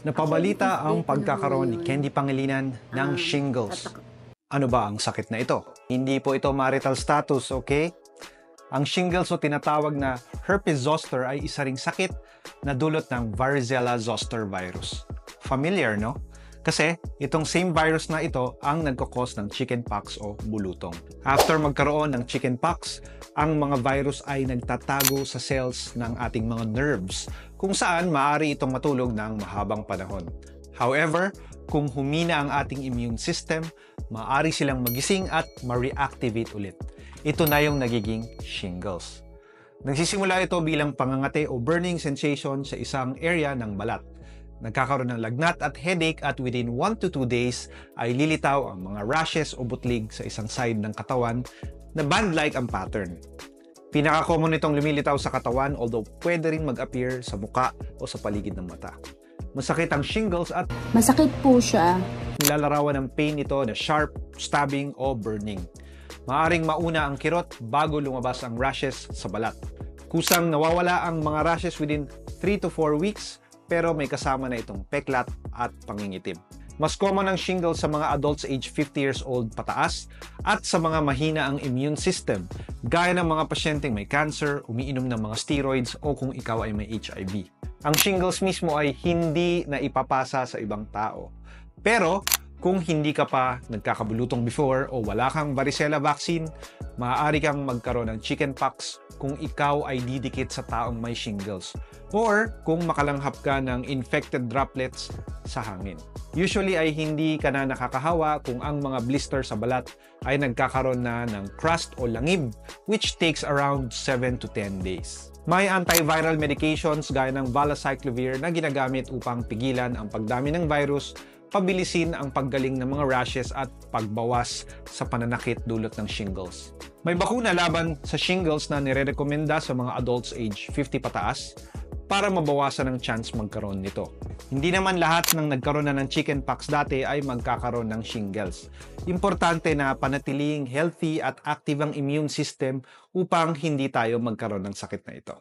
Napabalita ang pagkakaroon ni Candy Pangilinan ng shingles. Ano ba ang sakit na ito? Hindi po ito marital status, okay? Ang shingles o tinatawag na herpes zoster ay isa ring sakit na dulot ng varicella zoster virus. Familiar, no? Kasi itong same virus na ito ang nagkakos ng chickenpox o bulutong. After magkaroon ng chickenpox, ang mga virus ay nagtatago sa cells ng ating mga nerves kung saan maaari itong matulog ng mahabang panahon. However, kung humina ang ating immune system, maaari silang magising at ma-reactivate ulit. Ito na yung nagiging shingles. Nagsisimula ito bilang pangangate o burning sensation sa isang area ng balat. Nagkakaroon ng lagnat at headache at within 1 to 2 days ay lilitaw ang mga rashes o butlig sa isang side ng katawan na band-like ang pattern. Pinaka-common nitong lumilitaw sa katawan although pwede rin mag-appear sa muka o sa paligid ng mata. Masakit ang shingles at masakit po siya. Nilalarawan ng pain ito na sharp, stabbing o burning. Maaring mauna ang kirot bago lumabas ang rashes sa balat. Kusang nawawala ang mga rashes within 3 to 4 weeks pero may kasama na itong peklat at pangingitim. Mas common ang shingles sa mga adults age 50 years old pataas at sa mga mahina ang immune system, gaya ng mga pasyenteng may cancer, umiinom ng mga steroids o kung ikaw ay may HIV. Ang shingles mismo ay hindi na ipapasa sa ibang tao. Pero kung hindi ka pa nagkakabulutong before o wala kang varicella vaccine, maaari kang magkaroon ng chickenpox kung ikaw ay didikit sa taong may shingles or kung makalanghap ka ng infected droplets sa hangin. Usually ay hindi ka na nakakahawa kung ang mga blister sa balat ay nagkakaroon na ng crust o langib, which takes around 7 to 10 days. May antiviral medications gaya ng valacyclovir na ginagamit upang pigilan ang pagdami ng virus, pabilisin ang paggaling ng mga rashes at pagbawas sa pananakit dulot ng shingles. May bakuna laban sa shingles na nire-rekomenda sa mga adults age 50 pataas para mabawasan ang chance magkaroon nito. Hindi naman lahat ng nagkaroon na ng chickenpox dati ay magkakaroon ng shingles. Importante na panatiling healthy at active ang immune system upang hindi tayo magkaroon ng sakit na ito.